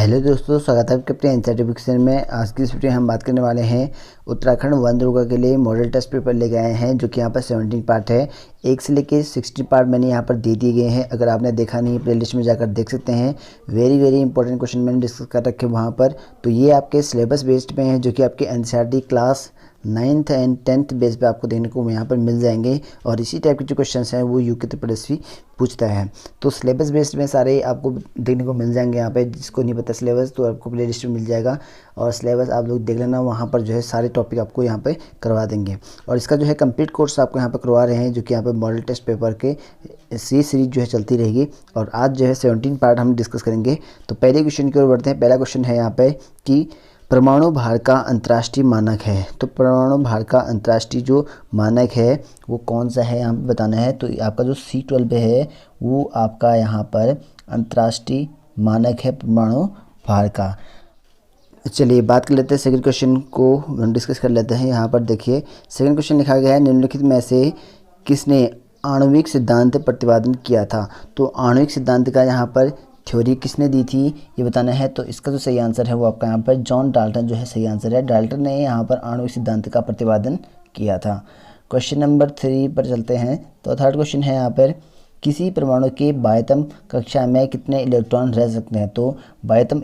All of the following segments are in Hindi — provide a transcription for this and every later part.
हेलो दोस्तों, स्वागत है आपके अपने एनसीईआरटी में। आज की इस वीडियो में हम बात करने वाले हैं उत्तराखंड वन दुर्गा के लिए मॉडल टेस्ट पेपर लेके आए हैं, जो कि यहाँ पर 17 पार्ट है। 1 से लेके 60 पार्ट मैंने यहाँ पर दे दिए गए हैं। अगर आपने देखा नहीं, प्लेलिस्ट में जाकर देख सकते हैं। वेरी इंपॉर्टेंट क्वेश्चन मैंने डिस्कस कर रखे वहाँ पर। तो ये आपके सिलेबस बेस्ड पे हैं, जो कि आपके NCERT class 9th and 10th base पे आपको देखने को यहाँ पर मिल जाएंगे। और इसी टाइप के जो क्वेश्चंस हैं वो यूके त्रिपुरेश्वरी पूछता है। तो सिलेबस बेस्ड में सारे आपको देखने को मिल जाएंगे यहाँ पे। जिसको नहीं पता सिलेबस, तो आपको प्ले लिस्ट में मिल जाएगा। और सिलेबस आप लोग देख लेना, वहाँ पर जो है सारे टॉपिक आपको यहाँ पे करवा देंगे। और इसका जो है कंप्लीट कोर्स आपको यहाँ पर करवा रहे हैं, जो कि यहाँ पर मॉडल टेस्ट पेपर के सीरीज जो है चलती रहेगी। और आज जो है 17 पार्ट हम डिस्कस करेंगे। तो पहले क्वेश्चन की ओर बढ़ते हैं। पहला क्वेश्चन है यहाँ पे कि परमाणु भार का अंतर्राष्ट्रीय मानक है। तो परमाणु भार का अंतर्राष्ट्रीय जो मानक है वो कौन सा है यहाँ पे बताना है। तो आपका जो C12 है वो आपका यहाँ पर अंतर्राष्ट्रीय मानक है परमाणु भार का। चलिए बात कर लेते हैं सेकंड क्वेश्चन को, हम डिस्कस कर लेते हैं। यहाँ पर देखिए सेकंड क्वेश्चन लिखा गया है, निम्नलिखित में से किसने आणविक सिद्धांत प्रतिपादन किया था। तो आणविक सिद्धांत का यहाँ पर थ्योरी किसने दी थी ये बताना है। तो इसका जो सही आंसर है वो आपका यहाँ पर जॉन डाल्टन जो है सही आंसर है। डाल्टन ने यहाँ पर आणविक सिद्धांत का प्रतिपादन किया था। क्वेश्चन नंबर 3 पर चलते हैं। तो थर्ड क्वेश्चन है यहाँ पर, किसी परमाणु के बाह्यतम कक्षा में कितने इलेक्ट्रॉन रह सकते हैं। तो बाह्यतम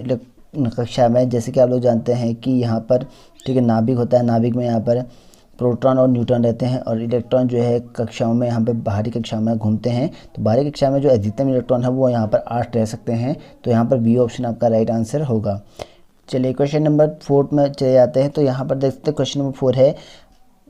कक्षा में जैसे कि आप लोग जानते हैं कि यहाँ पर ठीक है नाभिक होता है। नाभिक में यहाँ पर प्रोटॉन और न्यूट्रॉन रहते हैं, और इलेक्ट्रॉन जो है कक्षाओं में यहाँ पे बाहरी कक्षा में घूमते हैं। तो बाहरी कक्षा में जो अधिकतम इलेक्ट्रॉन है वो यहाँ पर 8 रह सकते हैं। तो यहाँ पर बी ऑप्शन आपका राइट आंसर होगा। चलिए क्वेश्चन नंबर 4 में चले जाते हैं। तो यहाँ पर देखते हैं क्वेश्चन नंबर 4 है,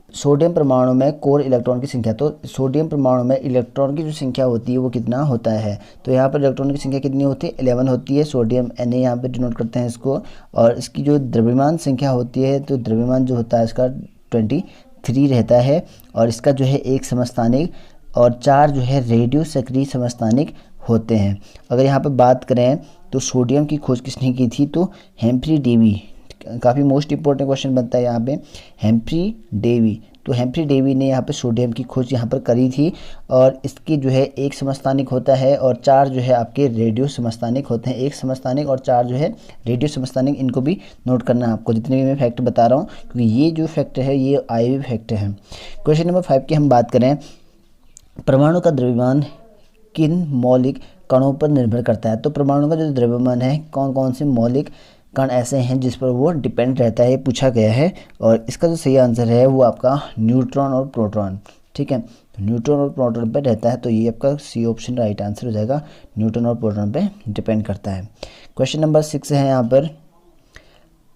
सोडियम परमाणु में कोर इलेक्ट्रॉन की संख्या। तो सोडियम परमाणु में इलेक्ट्रॉन की जो संख्या होती है वो कितना होता है। तो यहाँ पर इलेक्ट्रॉन की संख्या कितनी होती है, 11 होती है। सोडियम Na यहाँ पर डिनोट करते हैं इसको। और इसकी जो द्रव्यमान संख्या होती है, तो द्रव्यमान जो होता है इसका 23 रहता है। और इसका जो है एक समस्थानिक और 4 जो है रेडियो सक्रिय समस्थानिक होते हैं। अगर यहाँ पर बात करें तो सोडियम की खोज किसने की थी, तो हेम्फ्री डेवी। काफ़ी मोस्ट इंपॉर्टेंट क्वेश्चन बनता है यहाँ पे, हेम्फ्री डेवी। तो हेम्फ्री डेवी ने यहाँ पे सोडियम की खोज यहाँ पर करी थी। और इसकी जो है एक समस्थानिक होता है और 4 जो है आपके रेडियो समस्थानिक होते हैं। एक समस्थानिक और 4 जो है रेडियो समस्थानिक, इनको भी नोट करना है आपको, जितने भी मैं फैक्ट बता रहा हूँ, क्योंकि ये जो फैक्ट है ये आए हुए फैक्ट हैं। क्वेश्चन नंबर 5 की हम बात करें, परमाणु का द्रव्यमान किन मौलिक कणों पर निर्भर करता है। तो परमाणु का जो द्रव्यमान है, कौन कौन से मौलिक कण ऐसे हैं जिस पर वो डिपेंड रहता है, ये पूछा गया है। और इसका जो सही आंसर है वो आपका न्यूट्रॉन और प्रोटॉन। ठीक है, तो न्यूट्रॉन और प्रोटॉन पे रहता है। तो ये आपका सी ऑप्शन राइट आंसर हो जाएगा, न्यूट्रॉन और प्रोटॉन पे डिपेंड करता है। क्वेश्चन नंबर 6 है यहाँ पर,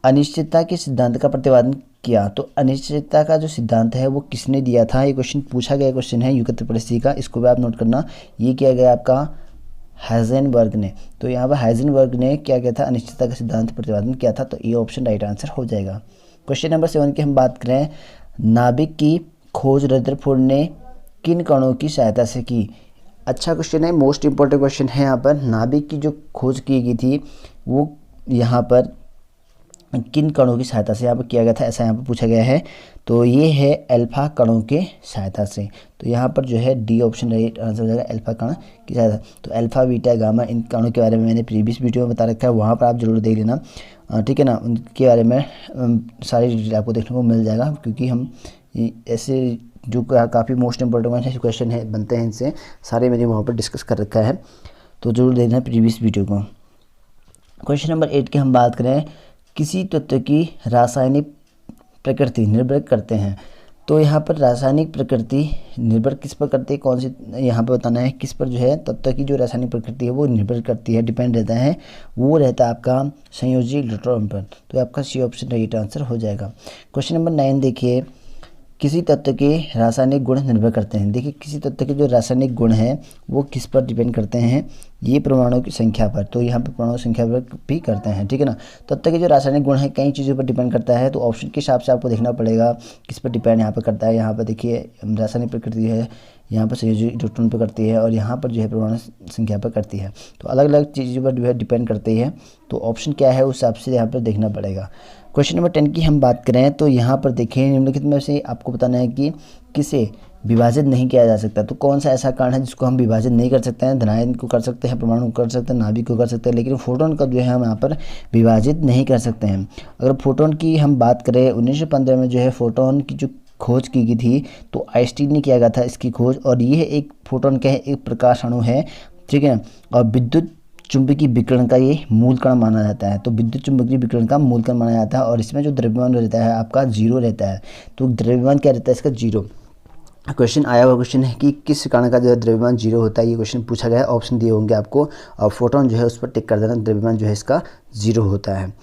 अनिश्चितता के सिद्धांत का प्रतिपादन किया। तो अनिश्चितता का जो सिद्धांत है वो किसने दिया था, ये क्वेश्चन पूछा गया क्वेश्चन है यूके त्रिपुरेश्वरी का। इसको भी आप नोट करना। ये किया गया आपका हाइजेनबर्ग ने। तो यहाँ पर हाइजेनबर्ग ने क्या किया था, अनिश्चितता का सिद्धांत प्रतिपादन किया था। तो ये ऑप्शन राइट आंसर हो जाएगा। क्वेश्चन नंबर 7 की हम बात करें, नाभिक की खोज रदरफोर्ड ने किन कणों की सहायता से की। अच्छा क्वेश्चन है, मोस्ट इंपॉर्टेंट क्वेश्चन है यहाँ पर। नाभिक की जो खोज की गई थी वो यहाँ पर किन कणों की सहायता से यहाँ पर किया गया था, ऐसा यहाँ पर पूछा गया है। तो ये है अल्फा कणों के सहायता से। तो यहाँ पर जो है डी ऑप्शन राइट आंसर हो जाएगा, अल्फा कण की सहायता। तो अल्फा बीटा गामा इन कणों के बारे में मैंने प्रीवियस वीडियो में बता रखा है, वहाँ पर आप जरूर देख लेना। ठीक है ना, उनके बारे में सारी डिटेल आपको देखने को मिल जाएगा, क्योंकि हम ऐसे जो काफ़ी मोस्ट इंपॉर्टेंट क्वेश्चन है बनते हैं, इनसे सारे मैंने वहाँ पर डिस्कस कर रखा है। तो जरूर देखना प्रीवियस वीडियो को। क्वेश्चन नंबर 8 की हम बात करें, किसी तत्व की रासायनिक प्रकृति निर्भर करते हैं। तो यहाँ पर रासायनिक प्रकृति निर्भर किस पर करती है, कौन सी यहाँ पर बताना है, किस पर जो है तत्व की जो रासायनिक प्रकृति है वो निर्भर करती है, डिपेंड रहता है। वो रहता है आपका संयोजी इलेक्ट्रॉन पर। तो आपका सी ऑप्शन राइट आंसर हो जाएगा। क्वेश्चन नंबर 9 देखिए, किसी तत्व के रासायनिक गुण निर्भर करते हैं। देखिए किसी तत्व के जो रासायनिक गुण हैं वो किस पर डिपेंड करते हैं, ये परमाणु की संख्या पर। तो यहाँ पर परमाणु संख्या पर भी करते हैं। ठीक है ना, तत्व के जो रासायनिक गुण है कई चीज़ों पर डिपेंड करता है। तो ऑप्शन के हिसाब से आपको देखना पड़ेगा किस पर डिपेंड यहाँ पर करता है। यहाँ पर देखिए रासायनिक प्रकृति है, यहाँ पर संयोजी इलेक्ट्रॉन पर करती है, और यहाँ पर जो है परमाणु संख्या पर करती है। तो अलग अलग चीज़ों पर जो है डिपेंड करती है। तो ऑप्शन क्या है उस हिसाब से यहाँ पर देखना पड़ेगा। क्वेश्चन नंबर 10 की हम बात करें तो यहाँ पर देखें, निम्नलिखित में से आपको बताना है कि किसे विभाजित नहीं किया जा सकता। तो कौन सा ऐसा कण है जिसको हम विभाजित नहीं कर सकते हैं? धनायन को कर सकते हैं, परमाणु को कर सकते हैं, नाभिक को कर सकते हैं, लेकिन फोटोन का जो है हम यहाँ पर विभाजित नहीं कर सकते हैं। अगर फोटोन की हम बात करें, 1915 में जो है फोटोन की जो खोज की गई थी, तो आइंस्टीन ने किया गया था इसकी खोज। और ये एक फोटोन क्या है? एक प्रकाश अणु है, ठीक है। और विद्युत चुंबकीय विकिरण का ये मूल कण माना जाता है। तो विद्युत चुंबकीय विकिरण का मूल कण माना जाता है, और इसमें जो द्रव्यमान रहता है आपका 0 रहता है। तो द्रव्यमान क्या रहता है इसका? 0। क्वेश्चन आया हुआ क्वेश्चन है कि किस कण का जो है द्रव्यमान 0 होता है, ये क्वेश्चन पूछा गया है। ऑप्शन दिए होंगे आपको, और फोटोन जो है उस पर टिक कर देना, द्रव्यमान जो है इसका 0 होता है।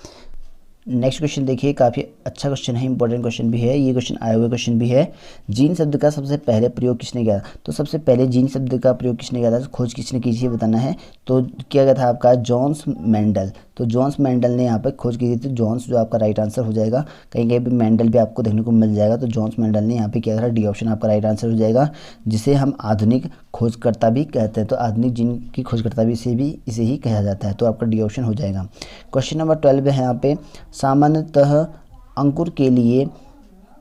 नेक्स्ट क्वेश्चन देखिए, काफ़ी अच्छा क्वेश्चन है, इंपॉर्टेंट क्वेश्चन भी है, ये क्वेश्चन आया हुआ क्वेश्चन भी है। जीन शब्द का सबसे पहले प्रयोग किसने किया? तो सबसे पहले जीन शब्द का प्रयोग किसने किया था, खोज किसने की थी, बताना है। तो किया गया था आपका जॉन्स मेंडल। तो जॉन्स मेंडल ने यहाँ पर खोज की थी। तो जॉन्स जो आपका राइट आंसर हो जाएगा। कहीं कहीं भी मेंडल भी आपको देखने को मिल जाएगा। तो जॉन्स मेंडल ने यहाँ पे किया था, डी ऑप्शन आपका राइट आंसर हो जाएगा, जिसे हम आधुनिक खोजकर्ता भी कहते हैं। तो आधुनिक जीन की खोजकर्ता भी इसे ही कहा जाता है। तो आपका डी ऑप्शन हो जाएगा। क्वेश्चन नंबर 12 है यहाँ पे, सामान्यतः अंकुर के लिए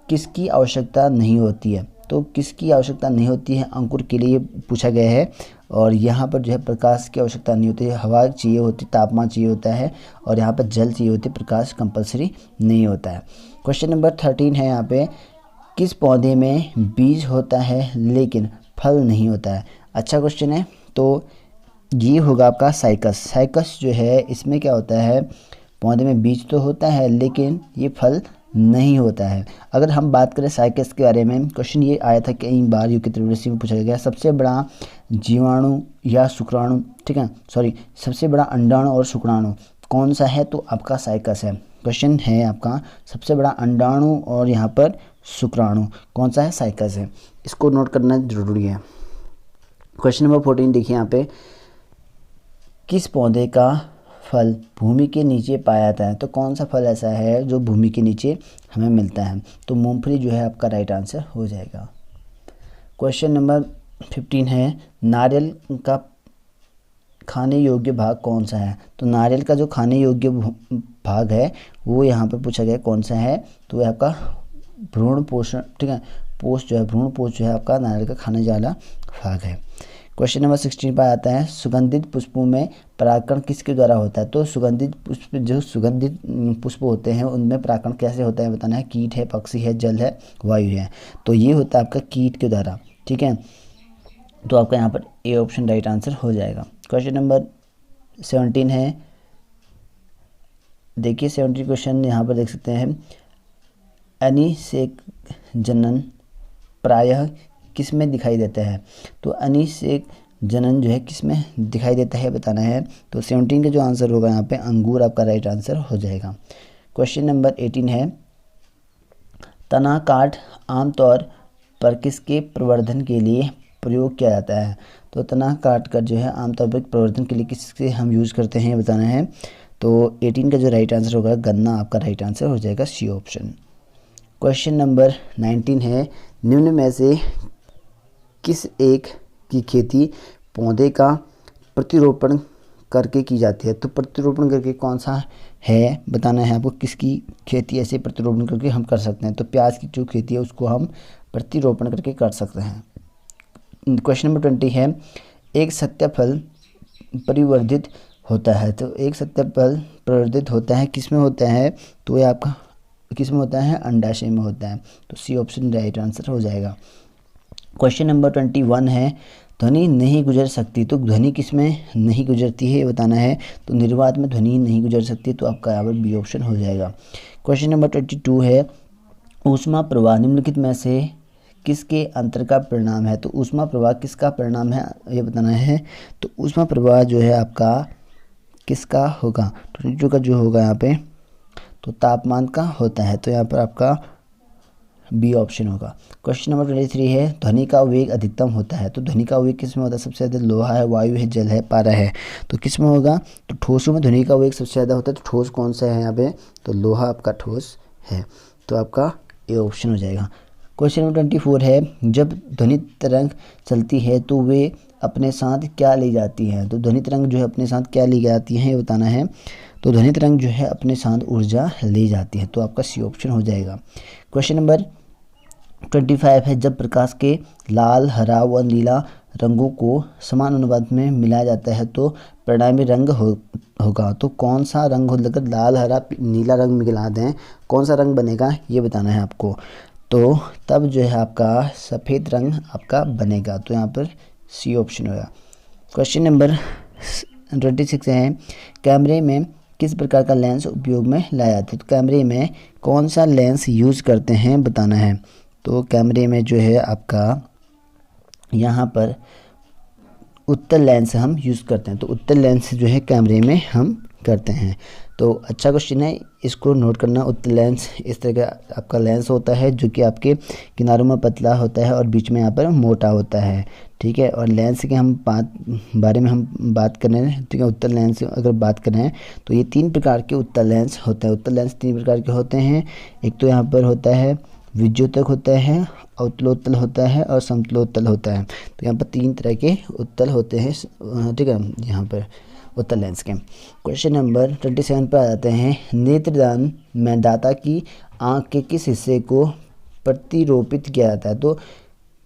किसकी आवश्यकता नहीं होती है? तो किसकी आवश्यकता नहीं होती है अंकुर के लिए, पूछा गया है। और यहाँ पर जो है प्रकाश की आवश्यकता नहीं होती है, हवा चाहिए होती, तापमान चाहिए होता है, और यहाँ पर जल चाहिए होती है, प्रकाश कंपलसरी नहीं होता है। क्वेश्चन नंबर 13 है यहाँ पे, किस पौधे में बीज होता है लेकिन फल नहीं होता है? अच्छा क्वेश्चन है। तो ये होगा आपका साइकस। साइकस जो है इसमें क्या होता है, पौधे में बीज तो होता है लेकिन ये फल नहीं होता है। अगर हम बात करें साइकस के बारे में, क्वेश्चन ये आया था कई बार यूके त्रिवृत्ति में पूछा गया, सबसे बड़ा जीवाणु या शुक्राणु, ठीक है, सॉरी, सबसे बड़ा अंडाणु और शुक्राणु कौन सा है? तो आपका साइकस है। क्वेश्चन है आपका, सबसे बड़ा अंडाणु और यहाँ पर शुक्राणु कौन सा है? साइकस है। इसको नोट करना जरूरी है। क्वेश्चन नंबर 14 देखिए यहाँ पे, किस पौधे का फल भूमि के नीचे पाया जाता है? तो कौन सा फल ऐसा है जो भूमि के नीचे हमें मिलता है? तो मूंगफली जो है आपका राइट आंसर हो जाएगा। क्वेश्चन नंबर 15 है, नारियल का खाने योग्य भाग कौन सा है? तो नारियल का जो खाने योग्य भाग है वो यहाँ पर पूछा गया कौन सा है? तो ये आपका भ्रूण पोषण, ठीक है, पोष जो है, भ्रूण पोष जो है आपका नारियल का खाने वाला भाग है। क्वेश्चन नंबर 16 पर आता है, सुगंधित पुष्पों में परागकण किसके द्वारा होता है? तो सुगंधित पुष्प, जो सुगंधित पुष्प होते हैं उनमें परागकण कैसे होता है बताना है। कीट है, पक्षी है, जल है, वायु है। तो ये होता है आपका कीट के द्वारा, ठीक है। तो आपका यहाँ पर ए ऑप्शन राइट आंसर हो जाएगा। क्वेश्चन नंबर 17 है, देखिए 17 क्वेश्चन यहाँ पर देख सकते हैं, अनिषेक जनन प्रायः किस में दिखाई देता है? तो अनिषेक जनन जो है किस में दिखाई देता है बताना है। तो 17 का जो आंसर होगा यहाँ पे अंगूर आपका राइट आंसर हो जाएगा। क्वेश्चन नंबर 18 है, तना काठ आमतौर पर किसके प्रवर्धन के लिए प्रयोग किया जाता है? तो तना काठ का जो है आमतौर पर प्रवर्धन के लिए किससे हम यूज़ करते हैं बताना है। तो 18 का जो राइट आंसर होगा गन्ना आपका राइट आंसर हो जाएगा, सी ऑप्शन। क्वेश्चन नंबर 19 है, निम्न में से किस एक की खेती पौधे का प्रतिरोपण करके की जाती है? तो प्रतिरोपण करके कौन सा है बताना है आपको, किसकी खेती ऐसे प्रतिरोपण करके हम कर सकते हैं? तो प्याज की जो खेती है उसको हम प्रतिरोपण करके कर सकते हैं। क्वेश्चन नंबर 20 है, एक सत्य फल परिवर्धित होता है। तो एक सत्य फल परिवर्धित होता है किस में होता है? तो ये आपका किस में होता है? अंडाशय में होता है। तो सी ऑप्शन राइट आंसर हो जाएगा। क्वेश्चन नंबर 21 है, ध्वनि नहीं गुजर सकती। तो ध्वनि किस में नहीं गुजरती है ये बताना है। तो निर्वात में ध्वनि नहीं गुजर सकती, तो आपका यहाँ पर बी ऑप्शन हो जाएगा। क्वेश्चन नंबर 22 है, ऊष्मा प्रवाह निम्नलिखित में से किसके अंतर का परिणाम है? तो ऊष्मा प्रवाह किसका परिणाम है ये बताना है। तो ऊष्मा प्रवाह जो है आपका किसका होगा? 22 का जो होगा यहाँ पे तो तापमान का होता है। तो यहाँ पर आपका बी ऑप्शन होगा। क्वेश्चन नंबर 23 है, ध्वनि का वेग अधिकतम होता है। तो ध्वनि का वेग किस में होता है? सबसे ज़्यादा लोहा है, वायु है, जल है, पारा है। तो किस में होगा? तो ठोसों में ध्वनि का वेग सबसे ज़्यादा होता है। तो ठोस कौन सा है यहाँ पे? तो लोहा आपका ठोस है। तो आपका ए ऑप्शन हो जाएगा। क्वेश्चन नंबर 24 है, जब ध्वनि तरंग चलती है तो वे अपने साथ क्या ले जाती हैं? तो ध्वनि तरंग जो है अपने साथ क्या ले जाती हैं ये बताना है। तो ध्वनि तरंग जो है अपने साथ ऊर्जा ले जाती है। तो आपका सी ऑप्शन हो जाएगा। क्वेश्चन नंबर 25 है, जब प्रकाश के लाल, हरा व नीला रंगों को समान अनुपात में मिलाया जाता है तो परिणामी रंग होगा। तो कौन सा रंग हो, अगर लाल, हरा, नीला रंग मिला दें कौन सा रंग बनेगा ये बताना है आपको। तो तब जो है आपका सफ़ेद रंग आपका बनेगा। तो यहाँ पर सी ऑप्शन होगा। क्वेश्चन नंबर 26 है, कैमरे में किस प्रकार का लेंस उपयोग में लाया जाता है। तो कैमरे में कौन सा लेंस यूज़ करते हैं बताना है। तो कैमरे में जो है आपका यहाँ पर उत्तल लेंस हम यूज़ करते हैं। तो उत्तल लेंस जो है कैमरे में हम करते हैं। तो अच्छा क्वेश्चन है, इसको नोट करना। उत्तल लेंस इस तरह का आपका लेंस होता है जो कि आपके किनारों में पतला होता है और बीच में यहाँ पर मोटा होता है, ठीक है। और लेंस के हम बारे में हम बात कर रहे हैं, ठीक है। उत्तल लेंस अगर बात करें तो ये 3 प्रकार के उत्तल लेंस होते हैं। उत्तल लेंस 3 प्रकार के होते हैं। एक तो यहाँ पर होता है विद्युतक होता है, अवतलोत्तल होता है और समतलोत्तल होता है। तो यहाँ पर 3 तरह के उत्तल होते हैं, ठीक है, यहाँ पर उत्तल लेंस के। क्वेश्चन नंबर 27 पर आ जाते हैं, नेत्रदान में दाता की आँख के किस हिस्से को प्रतिरोपित किया जाता है। तो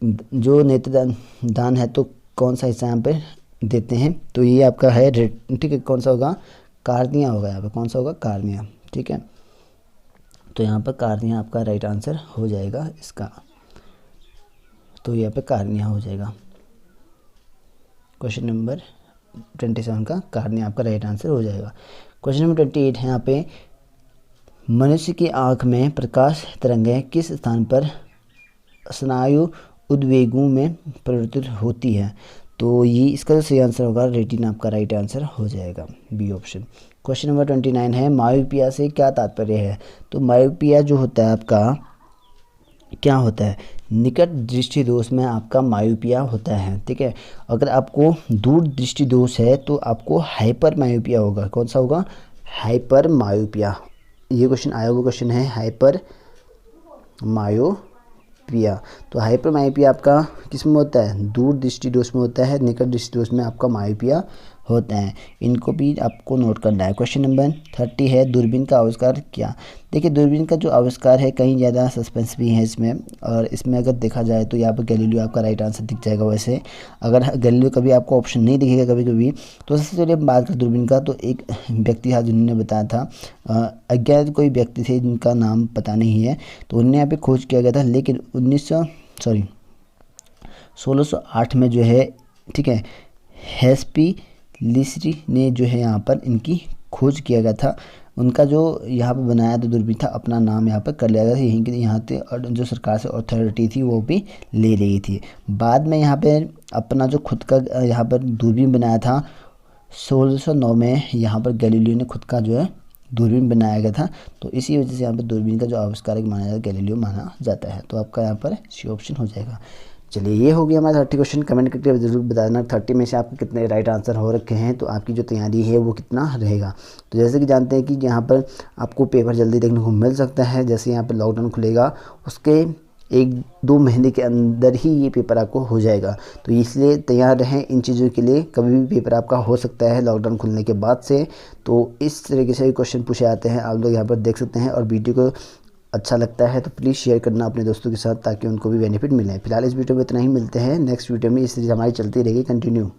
जो नेत्रदान है तो कौन सा हिस्सा यहाँ पर देते हैं। तो ये आपका है, ठीक है, कौन सा होगा, कार्निया होगा। यहाँ पर कौन सा होगा, कार्निया, ठीक है। तो यहाँ पर कार्निया आपका राइट आंसर हो जाएगा इसका। तो यहाँ पे कार्निया हो जाएगा। क्वेश्चन नंबर 27 का कार्निया आपका राइट आंसर हो जाएगा। क्वेश्चन नंबर 28 है, यहाँ पे मनुष्य की आँख में प्रकाश तरंगें किस स्थान पर स्नायु उद्वेगों में परिवर्तित होती है। तो ये इसका जो सही आंसर होगा रेटिना आपका राइट आंसर हो जाएगा, बी ऑप्शन। क्वेश्चन नंबर 29 है, मायोपिया से क्या तात्पर्य है। तो मायोपिया जो होता है आपका क्या होता है, निकट दृष्टि दोष में आपका मायोपिया होता है, ठीक है। अगर आपको दूर दृष्टि दोष है तो आपको हाइपर मायोपिया होगा। कौन सा होगा, हाइपर मायोपिया। ये क्वेश्चन आया हुआ क्वेश्चन है, हाइपर मायोपिया। तो हाइपर मायोपिया आपका किस में होता है, दूर दृष्टि दोष में होता है, निकट दृष्टि दोष में आपका मायोपिया होता है। इनको भी आपको नोट करना है। क्वेश्चन नंबर 30 है, दूरबीन का आविष्कार क्या। देखिए दूरबीन का जो आविष्कार है कहीं ज़्यादा सस्पेंस भी है इसमें, और इसमें अगर देखा जाए तो यहाँ पर गैलीलियो आपका राइट आंसर दिख जाएगा। वैसे अगर गैलीलियो कभी आपको ऑप्शन नहीं दिखेगा कभी कभी, तो सबसे पहले बात करें दूरबीन का, तो एक व्यक्ति था जिन्होंने बताया था, अज्ञात कोई व्यक्ति थे जिनका नाम पता नहीं है, तो उन्होंने यहाँ पर खोज किया गया था। लेकिन 1608 में जो है, ठीक है, हेस्पी लिस्ट्री ने जो है यहाँ पर इनकी खोज किया गया था। उनका जो यहाँ पर बनाया था दूरबीन था, अपना नाम यहाँ पर कर लिया गया था यहीं के यहाँ पे, और जो सरकार से अथॉरिटी थी वो भी ले रही थी। बाद में यहाँ पे अपना जो खुद का यहाँ पर दूरबीन बनाया था 1609 में, यहाँ पर गैलीलियो ने खुद का जो है दूरबीन बनाया गया था। तो इसी वजह से यहाँ पर दूरबीन का जो आविष्कारक माना जाता है गैलीलियो माना जाता है। तो आपका यहाँ पर सी ऑप्शन हो जाएगा। चलिए ये हो गया हमारा 30 क्वेश्चन। कमेंट करके जरूर बताना 30 में से आपके कितने राइट आंसर हो रखे हैं, तो आपकी जो तैयारी है वो कितना रहेगा। तो जैसे कि जानते हैं कि यहाँ पर आपको पेपर जल्दी देखने को मिल सकता है। जैसे यहाँ पर लॉकडाउन खुलेगा उसके 1-2 महीने के अंदर ही ये पेपर आपको हो जाएगा। तो इसलिए तैयार रहें इन चीज़ों के लिए, कभी भी पेपर आपका हो सकता है लॉकडाउन खुलने के बाद से। तो इस तरीके से क्वेश्चन पूछे जाते हैं, आप लोग यहाँ पर देख सकते हैं। और वीडियो को अच्छा लगता है तो प्लीज़ शेयर करना अपने दोस्तों के साथ, ताकि उनको भी बेनिफिट मिले। फिलहाल इस वीडियो में इतना ही, मिलते हैं नेक्स्ट वीडियो में। इस सीरीज हमारी चलती रहेगी कंटिन्यू।